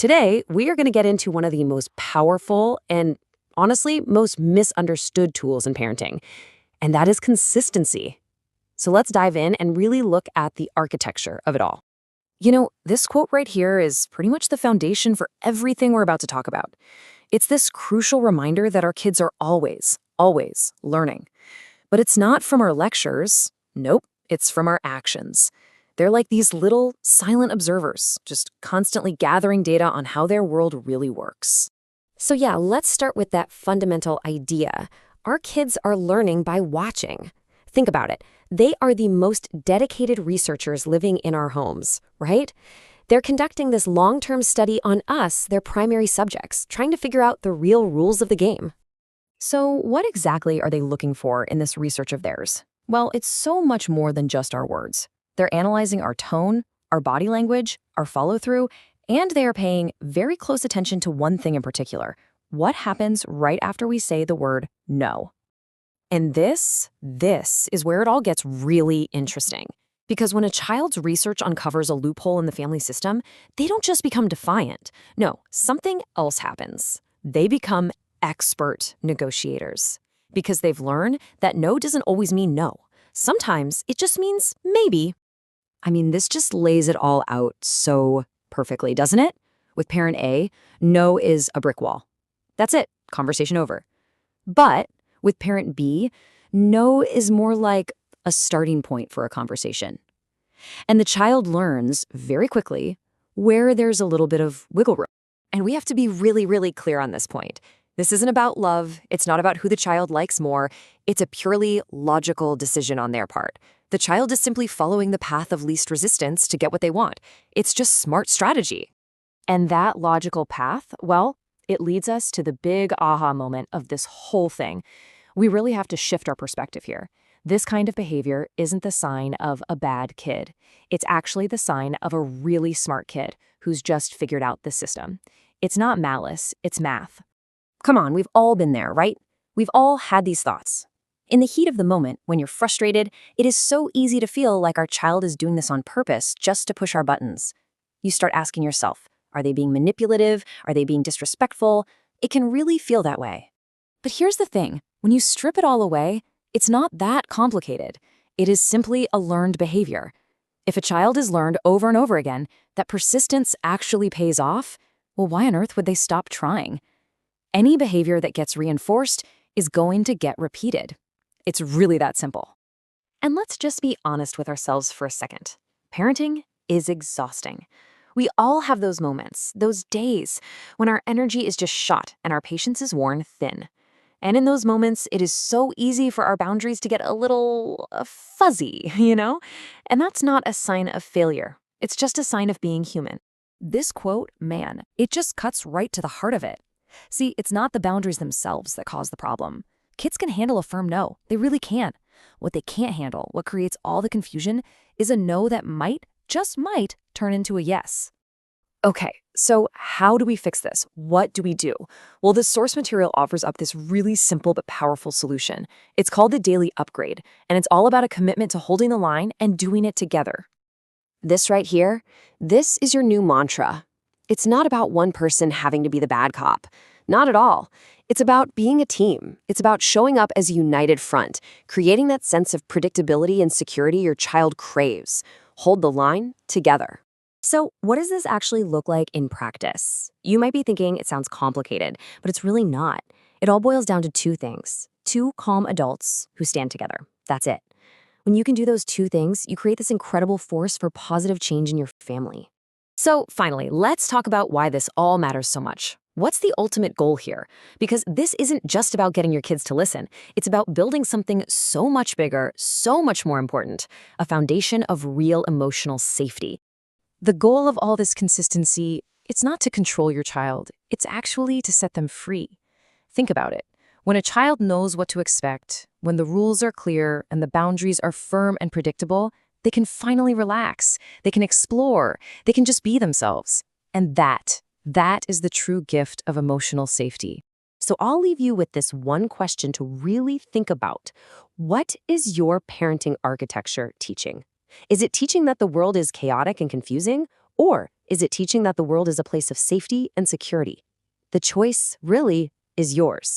Today, we are going to get into one of the most powerful and honestly, most misunderstood tools in parenting, and that is consistency. So let's dive in and really look at the architecture of it all. This quote right here is pretty much the foundation for everything we're about to talk about. It's this crucial reminder that our kids are always learning. But it's not from our lectures. Nope, it's from our actions. They're like these little silent observers, just constantly gathering data on how their world really works. So yeah, let's start with that fundamental idea. Our kids are learning by watching. Think about it. They are the most dedicated researchers living in our homes, right? They're conducting this long-term study on us, their primary subjects, trying to figure out the real rules of the game. So what exactly are they looking for in this research of theirs? Well, it's so much more than just our words. They're analyzing our tone, our body language, our follow-through, and they are paying very close attention to one thing in particular: what happens right after we say the word no. And this is where it all gets really interesting. Because when a child's research uncovers a loophole in the family system, they don't just become defiant. No, something else happens. They become expert negotiators. Because they've learned that no doesn't always mean no. Sometimes it just means maybe. This just lays it all out so perfectly, doesn't it? With parent A, no is a brick wall. That's it, conversation over. But with parent B, no is more like a starting point for a conversation. And the child learns very quickly where there's a little bit of wiggle room. And we have to be really clear on this point. This isn't about love. It's not about who the child likes more. It's a purely logical decision on their part. The child is simply following the path of least resistance to get what they want. It's just smart strategy. And that logical path, well, it leads us to the big aha moment of this whole thing. We really have to shift our perspective here. This kind of behavior isn't the sign of a bad kid. It's actually the sign of a really smart kid who's just figured out the system. It's not malice, it's math. Come on, we've all been there, right? We've all had these thoughts. In the heat of the moment, when you're frustrated, it is so easy to feel like our child is doing this on purpose just to push our buttons. You start asking yourself, are they being manipulative? Are they being disrespectful? It can really feel that way. But here's the thing, when you strip it all away, it's not that complicated. It is simply a learned behavior. If a child is learned over and over again that persistence actually pays off, well, why on earth would they stop trying? Any behavior that gets reinforced is going to get repeated. It's really that simple. And let's just be honest with ourselves for a second. Parenting is exhausting. We all have those moments, those days, when our energy is just shot and our patience is worn thin. And in those moments, it is so easy for our boundaries to get a little fuzzy, And that's not a sign of failure. It's just a sign of being human. This quote, man, it just cuts right to the heart of it. See, it's not the boundaries themselves that cause the problem. Kids can handle a firm no. They really can. What they can't handle, what creates all the confusion, is a no that might, just might, turn into a yes. Okay, so how do we fix this? What do we do? Well, the source material offers up this really simple but powerful solution. It's called the Daily Upgrade, and it's all about a commitment to holding the line and doing it together. This right here, this is your new mantra. It's not about one person having to be the bad cop. Not at all. It's about being a team. It's about showing up as a united front, creating that sense of predictability and security your child craves. Hold the line together. So what does this actually look like in practice? You might be thinking it sounds complicated, but it's really not. It all boils down to two things. Two calm adults who stand together. That's it. When you can do those two things, you create this incredible force for positive change in your family. So finally, let's talk about why this all matters so much. What's the ultimate goal here? Because this isn't just about getting your kids to listen. It's about building something so much bigger, so much more important, a foundation of real emotional safety. The goal of all this consistency, it's not to control your child. It's actually to set them free. Think about it. When a child knows what to expect, when the rules are clear and the boundaries are firm and predictable, they can finally relax. They can explore. They can just be themselves. And that is the true gift of emotional safety. So I'll leave you with this one question to really think about. What is your parenting architecture teaching? Is it teaching that the world is chaotic and confusing? Or is it teaching that the world is a place of safety and security? The choice really is yours.